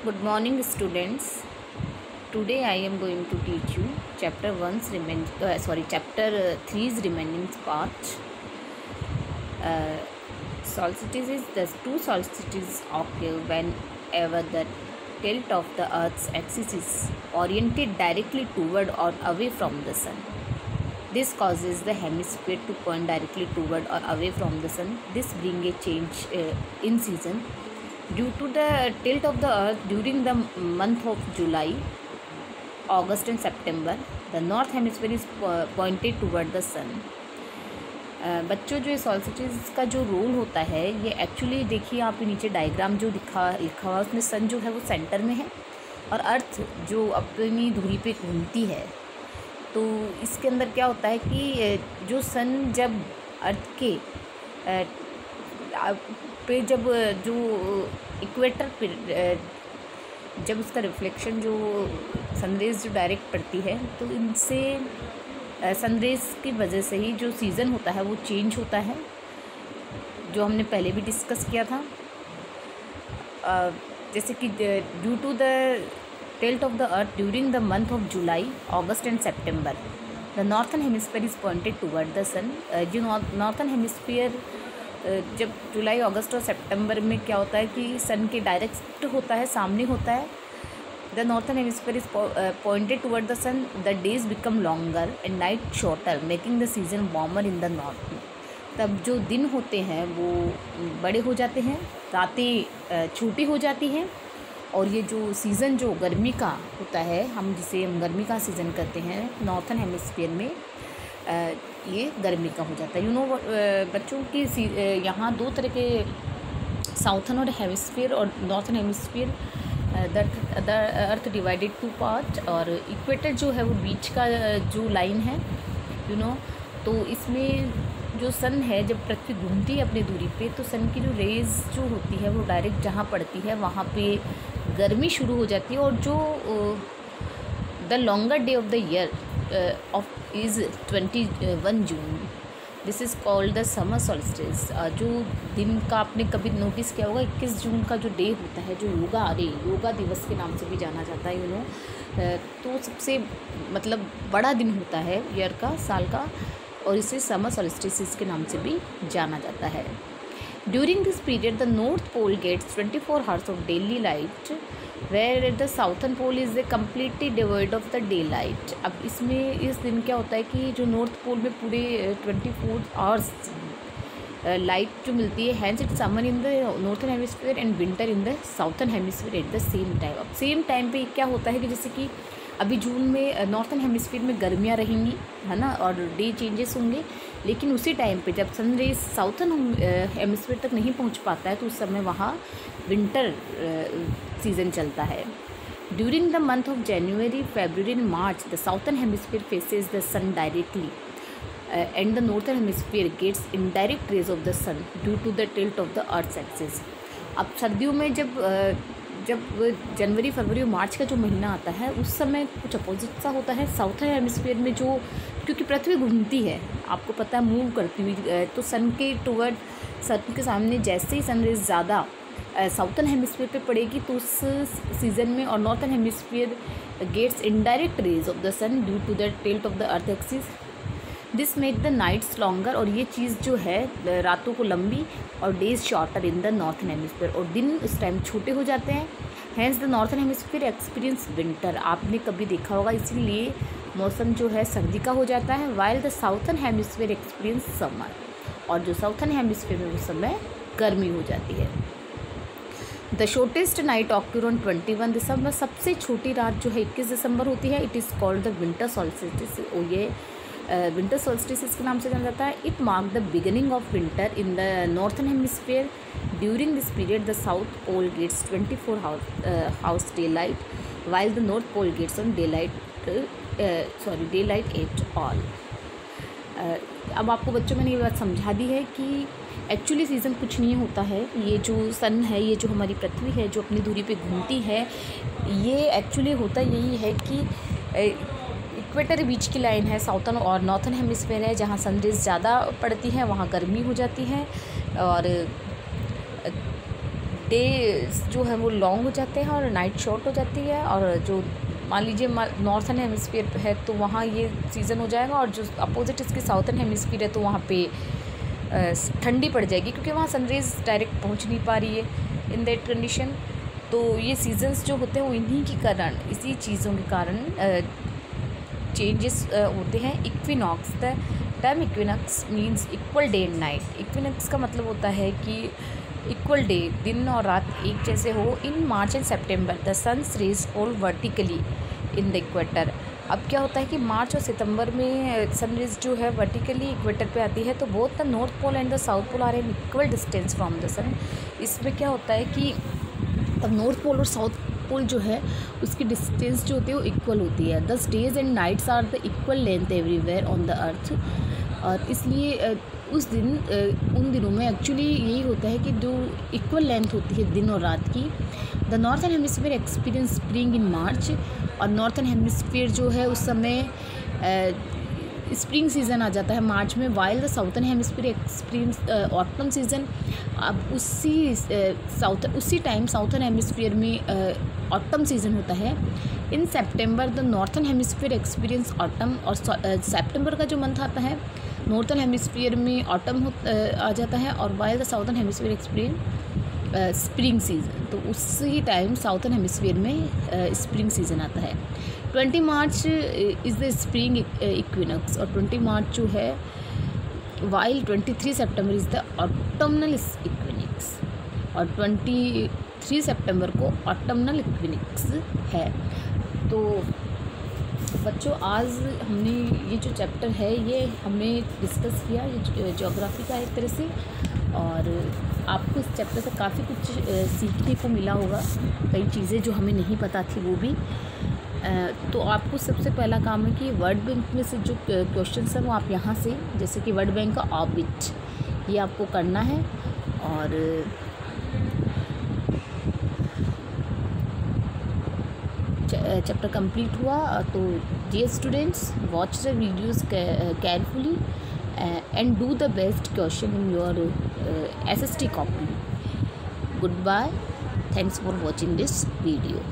Good morning, students. Today I am going to teach you chapter 3's remaining part. Solstices. The two solstices occur whenever the tilt of the Earth's axis is oriented directly toward or away from the sun. This causes the hemisphere to point directly toward or away from the sun. This brings a change in season. Due to the tilt of the earth during the month of July, August and September, the north hemisphere is pointed toward the sun. बच्चों जो solstice का जो role होता है ये actually देखिए आप नीचे डायग्राम जो लिखा हुआ उसमें सन जो है वो सेंटर में है और अर्थ जो अपनी धुरी पे घूमती है। तो इसके अंदर क्या होता है कि जो सन जब अर्थ के पे जब जो इक्वेटर पे जब उसका रिफ्लेक्शन जो सनरेज जो डायरेक्ट पड़ती है तो इनसे सनरेज की वजह से ही जो सीज़न होता है वो चेंज होता है, जो हमने पहले भी डिस्कस किया था। जैसे कि due to the tilt of the earth during the month of July, August and September, the northern hemisphere is pointed toward the sun. जो नॉर्थन हेमिस्फीयर जब जुलाई अगस्त और सितंबर में क्या होता है कि सन के डायरेक्ट होता है, सामने होता है। The northern hemisphere is pointed toward the sun, the days become longer and night shorter making the season warmer in the north. तब जो दिन होते हैं वो बड़े हो जाते हैं, रातें छोटी हो जाती हैं और ये जो सीज़न जो गर्मी का होता है, हम जिसे हम गर्मी का सीज़न कहते हैं, नॉर्थन हेमिस्फीयर में ये गर्मी का हो जाता है। बच्चों की यहाँ दो तरह के साउथर्न और हेमिस्फीयर और northern hemisphere, the earth divided to part, और इक्वेटर जो है वो बीच का जो लाइन है तो इसमें जो सन है जब पृथ्वी घूमती है अपनी दूरी पे तो सन की जो रेज़ जो होती है वो डायरेक्ट जहाँ पड़ती है वहाँ पे गर्मी शुरू हो जाती है। और जो the longer day of the year of is 21 June, this is called the summer solstice. जो दिन का आपने कभी नोटिस किया होगा 21 जून का जो डे होता है, जो योगा दिवस के नाम से भी जाना जाता है तो सबसे मतलब बड़ा दिन होता है ईयर का, साल का, और इसे समर सॉल्स्टिस के नाम से भी जाना जाता है। During this period the north pole gets 24 hours of daily light, where the southern pole is completely devoid of the day light. अब इसमें इस दिन क्या होता है कि जो नॉर्थ पोल में पूरे 24 आवर्स लाइट जो मिलती है, hence it summer in the northern hemisphere and winter in the southern hemisphere at the same time. अब सेम टाइम पे क्या होता है कि जैसे कि अभी जून में नॉर्थन हेमिस्फीयर में गर्मियाँ रहेंगी, है ना, और डे चेंजेस होंगे, लेकिन उसी टाइम पे जब सनरेज साउथर्न हेमिस्फीयर तक नहीं पहुंच पाता है तो उस समय वहाँ विंटर सीज़न चलता है। During the month of January, February and March the southern hemisphere faces the sun directly and the northern hemisphere gets indirect rays of the sun due to the tilt of the earth axis. अब सर्दियों में जब जनवरी, फरवरी और मार्च का जो महीना आता है उस समय कुछ अपोजिट सा होता है साउथर्न हेमिस्फीयर में, जो क्योंकि पृथ्वी घूमती है, आपको पता है, मूव करती हुई, तो सन के सामने जैसे ही सनरेज ज़्यादा साउथर्न हेमिस्फीयर पे पड़ेगी तो उस सीज़न में और northern hemisphere gets indirect rays of the sun due to the tilt of the earth axis. This make the nights longer, और ये चीज़ जो है रातों को लंबी और days shorter in the northern hemisphere, और दिन उस टाइम छोटे हो जाते हैं। Hence the northern hemisphere experience winter, आपने कभी देखा होगा, इसीलिए मौसम जो है सर्दी का हो जाता है। While the southern hemisphere experience summer, और जो साउथर्न हेमिस्फीयर में उस समय गर्मी हो जाती है। The shortest night occur on 21 December, सबसे छोटी रात जो है 21 दिसंबर होती है। It is called the winter solstice, ये विंटर सॉल्स्टिस के नाम से जाना जाता है। It mark the beginning of winter in the northern hemisphere. During this period the south pole gets 24 hours day light, while the north pole gets on day light at all. अब आपको बच्चों मैंने ये बात समझा दी है कि एक्चुअली सीज़न कुछ नहीं होता है। ये जो सन है, ये जो हमारी पृथ्वी है जो अपनी दूरी पे घूमती है, ये एक्चुअली होता यही है कि इक्वेटर बीच की लाइन है, साउथर्न और नॉर्थन हेमिस्फीयर है, जहाँ सनरेज ज़्यादा पड़ती है वहाँ गर्मी हो जाती है और डेज जो है वो लॉन्ग हो जाते हैं और नाइट शॉर्ट हो जाती है। और जो मान लीजिए नॉर्थन हेमिस्फीयर है तो वहाँ ये सीज़न हो जाएगा, और जो अपोजिट इसकी साउथर्न हेमिस्फीयर है तो वहाँ पे ठंडी पड़ जाएगी, क्योंकि वहाँ सनरेज डायरेक्ट पहुँच नहीं पा रही है इन दैट कंडीशन। तो ये सीजन्स जो होते हैं वो इन्हीं के कारण, इसी चीज़ों के कारण चेंजेस होते हैं। Equinox, the term equinox means equal day and night. Equinox का मतलब होता है कि इक्वल डे, दिन और रात एक जैसे हो। In March and September the sun's rays fall vertically in the equator. अब क्या होता है कि मार्च और सितंबर में सनरेज जो है वर्टिकली इक्वेटर पे आती है, तो both the north pole and the south pole are in equal distance from the sun. इसमें क्या होता है कि तब नॉर्थ पोल और साउथ पोल जो है उसकी डिस्टेंस जो होती है वो इक्वल होती है। The days and nights are the equal length everywhere on the earth. और इसलिए उस दिन उन दिनों में एक्चुअली यही होता है कि जो इक्वल लेंथ होती है दिन और रात की। The northern hemisphere experience spring in March, और नॉर्थन हेमिस्फीयर जो है उस समय स्प्रिंग सीज़न आ जाता है मार्च में, while the southern hemisphere experience autumn season. अब उसी टाइम साउथर्न हेमिस्फीयर में ऑटम सीज़न होता है। In September the northern hemisphere experience autumn, और सेप्टेम्बर का जो मंथ आता है नॉर्थन हेमिस्फीयर में ऑटम आ जाता है, और while the southern hemisphere experience spring season. तो उसी टाइम साउथर्न हेमिस्फीयर में स्प्रिंग सीज़न आता है। 20 मार्च इज़ द स्प्रिंग इक्विनॉक्स, और 20 मार्च जो है, while 23 September is the autumnal equinox, और 23 सितंबर को ऑटमनल इक्विनॉक्स है। तो बच्चों आज हमने ये जो चैप्टर है ये हमने डिस्कस किया, ये ज्योग्राफी का एक तरह से, और आपको इस चैप्टर से काफ़ी कुछ सीखने को मिला होगा, कई चीज़ें जो हमें नहीं पता थी वो भी। तो आपको सबसे पहला काम है कि वर्ड बैंक में से जो क्वेश्चन हैं वो आप यहाँ से, जैसे कि वर्ड बैंक का ऑर्बिट, ये आपको करना है। और चैप्टर कंप्लीट हुआ। तो dear students, watch the videos carefully and do the best question in your SST copy. Goodbye. Thanks for watching this video.